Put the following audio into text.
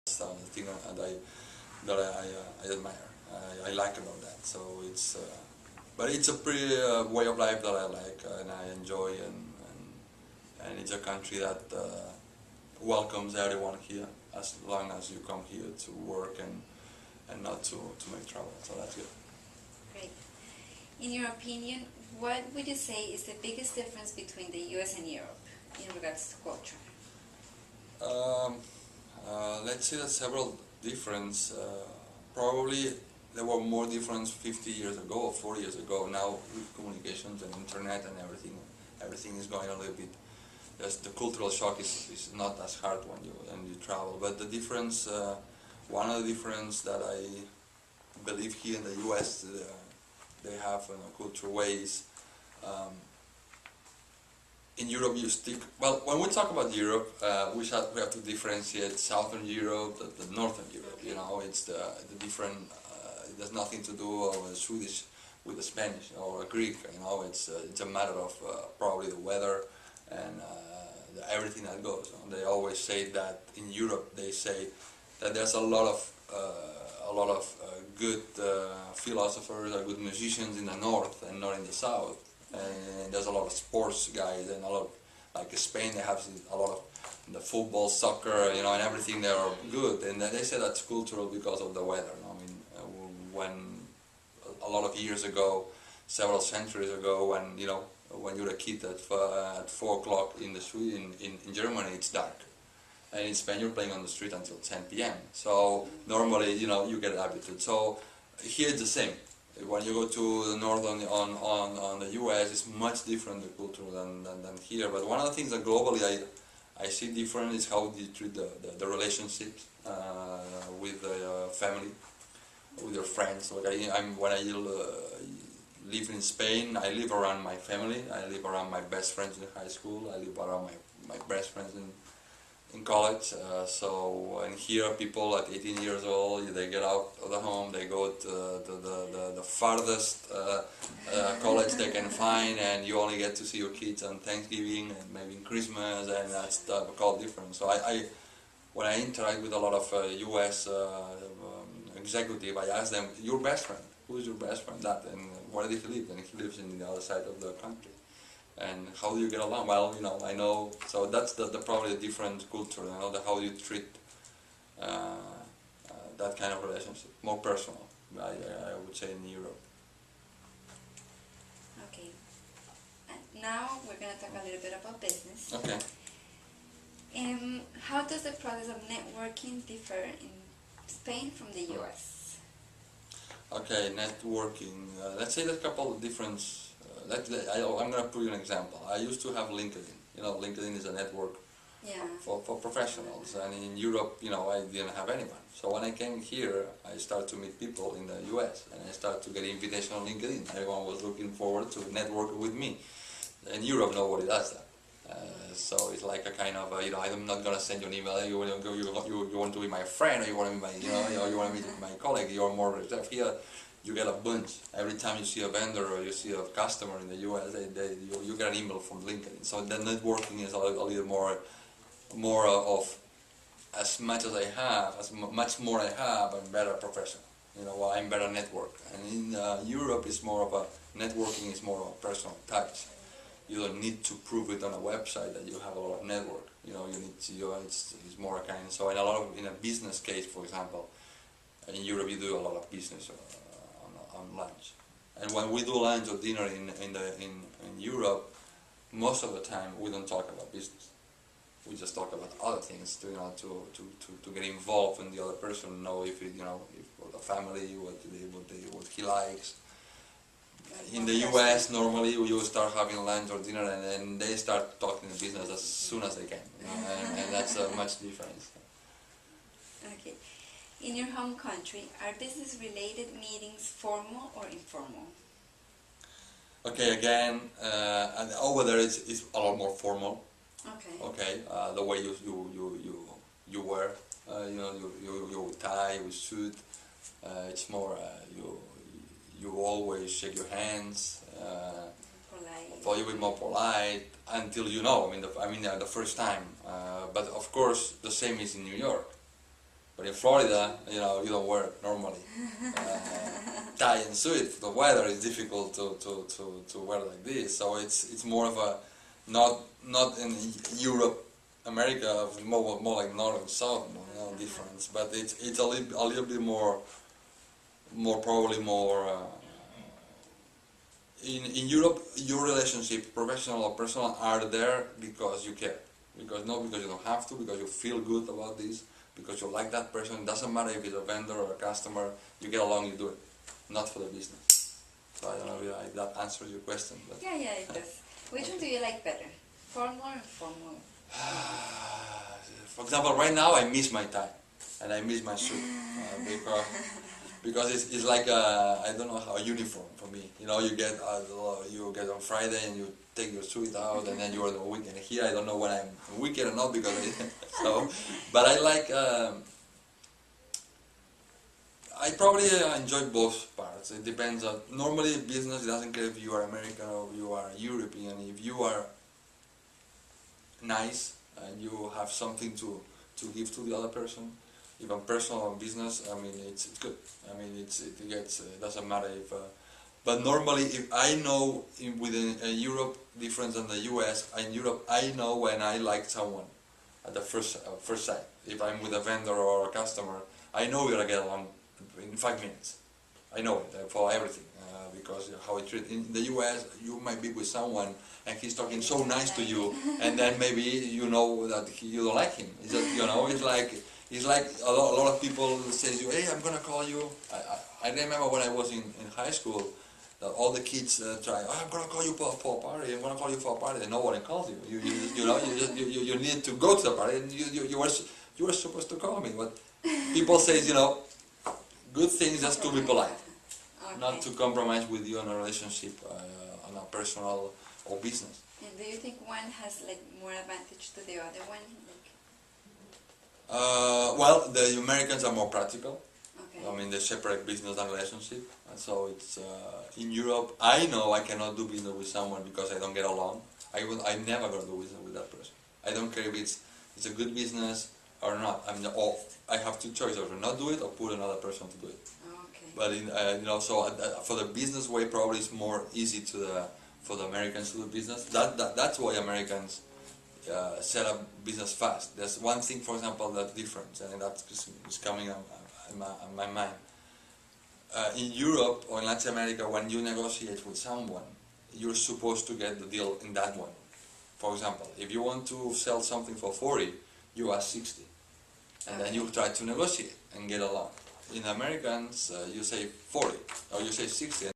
That's the thing that I admire. I like about that. So it's, but it's a pretty way of life that I like and I enjoy, and it's a country that welcomes everyone here as long as you come here to work and not to make trouble. So that's good. Great. In your opinion, what would you say is the biggest difference between the US and Europe in regards to culture? Um, let's say that several difference. Probably there were more difference 50 years ago or 40 years ago. Now with communications and internet and everything is going a little bit. The cultural shock is not as hard when you travel. But the difference, one of the difference that I believe here in the U.S. They have cultural ways. In Europe you stick, well, when we talk about Europe, we have to differentiate Southern Europe, the Northern Europe, you know, it's the different, it has nothing to do with Swedish with the Spanish or a Greek, you know, it's a matter of probably the weather and everything that goes on. They always say that in Europe, they say that there's a lot of good philosophers or good musicians in the north and not in the south. And there's a lot of sports guys and a lot of, like Spain, they have a lot of the football, soccer, you know, and everything. They are good, and they say that's cultural because of the weather. I mean, when a lot of years ago, several centuries ago, when when you're a kid at 4 o'clock in the street in Germany, it's dark, and in Spain you're playing on the street until 10 p.m. So normally, you get habituated. So here it's the same. When you go to the north on the U.S., it's much different the culture than here. But one of the things that globally I see different is how you treat the relationships with the family, with your friends. Like when I live in Spain, I live around my family. I live around my best friends in high school. I live around my best friends in college. And here people at 18 years old, they get out of the home, they go to the farthest college they can find, and you only get to see your kids on Thanksgiving and maybe Christmas, and that's called different. So when I interact with a lot of US executive, I ask them, your best friend, who is your best friend, that, and where does he live? And he lives in the other side of the country. And how do you get along? Well, I know, so that's probably a different culture, how you treat that kind of relationship, more personal, I would say, in Europe. Okay. Now we're going to talk a little bit about business. Okay. How does the process of networking differ in Spain from the US? Okay, networking. Let's say there's a couple of different. I'm going to put you an example. I used to have LinkedIn. LinkedIn is a network for professionals. And in Europe, I didn't have anyone. So when I came here, I started to meet people in the US. And I started to get invitations on LinkedIn. Everyone was looking forward to network with me. In Europe, nobody does that. So it's like a kind of, I'm not going to send you an email. You want to be my friend, or you want to be my, you want to be my colleague. You're more reserved. Here, you get a bunch. Every time you see a vendor or you see a customer in the US, you get an email from LinkedIn. So the networking is a little more of as much as I have, as much more I have, I'm better professional. I'm better network. And in Europe, it's more of a networking is more of a personal touch. You don't need to prove it on a website that you have a lot of network. You need to. It's more a kind. So in a business case, for example, in Europe you do a lot of business on lunch. And when we do lunch or dinner in Europe, most of the time we don't talk about business. We just talk about other things to get involved in the other person, know if the family, what he likes. In the US, normally you start having lunch or dinner, and then they start talking business as soon as they can, and that's a much difference. Okay. In your home country, are business-related meetings formal or informal? Okay, again, and over there it's a lot more formal. Okay. Okay, the way you wear, you tie, you suit. It's more you always shake your hands. Polite. For you be more polite until the first time. But of course, the same is in New York. But in Florida, you know, you don't wear it normally. Tie and suit. The weather is difficult to wear like this, so it's more of a not in Europe, America, more like north and south, you know, difference. But it's a little bit more probably more. In Europe, your relationship, professional or personal, are there because you care. Because not because you don't have to, because you feel good about this, because you like that person. It doesn't matter if it's a vendor or a customer, you get along, you do it. Not for the business. So I don't know if that answers your question. But Yeah, it does. Which one do you like better? Formal or informal? For example, right now I miss my tie and I miss my suit because it's like I don't know how, a uniform for me. You know, you get on Friday and you take your suit out and then you're on the weekend. Here I don't know when I'm on weekend or not because so. But I like. I probably enjoy both parts. It depends on. Normally, business doesn't care if you are American or you are European. If you are nice and you have something to give to the other person, even personal or business, I mean it's good. I mean it doesn't matter if. But normally, if I know within Europe different than the US, in Europe I know when I like someone at the first sight. If I'm with a vendor or a customer, I know we're gonna get along in 5 minutes. I know it for everything because how it treat. In the US, you might be with someone and he's talking so nice to you, and then maybe you know that you don't like him. It's just, you know, it's like a lot of people say to you, hey, I'm gonna call you. I remember when I was in high school, that all the kids try, oh, I'm gonna call you for a party. I'm gonna call you for a party, and no one calls you. You need to go to the party, and you were supposed to call me. But people say, you know, good things just to be polite, not to compromise with you in a relationship, on a personal or business. And do you think one has like more advantage to the other one? Well, the Americans are more practical. Okay. I mean, they separate business and relationship. And so it's in Europe. I know I cannot do business with someone because I don't get along. I'm never gonna do business with that person. I don't care if it's a good business or not. I have two choices: or not do it or put another person to do it. Okay. But you know, so for the business way, probably it's more easy for the Americans to do business. That's why Americans set up business fast. There's one thing, for example, that's different, and that's coming in my mind. In Europe or in Latin America, when you negotiate with someone, you're supposed to get the deal in that one. For example, if you want to sell something for 40, you ask 60, and then you try to negotiate and get along. In Americans, you say 40 or you say 60.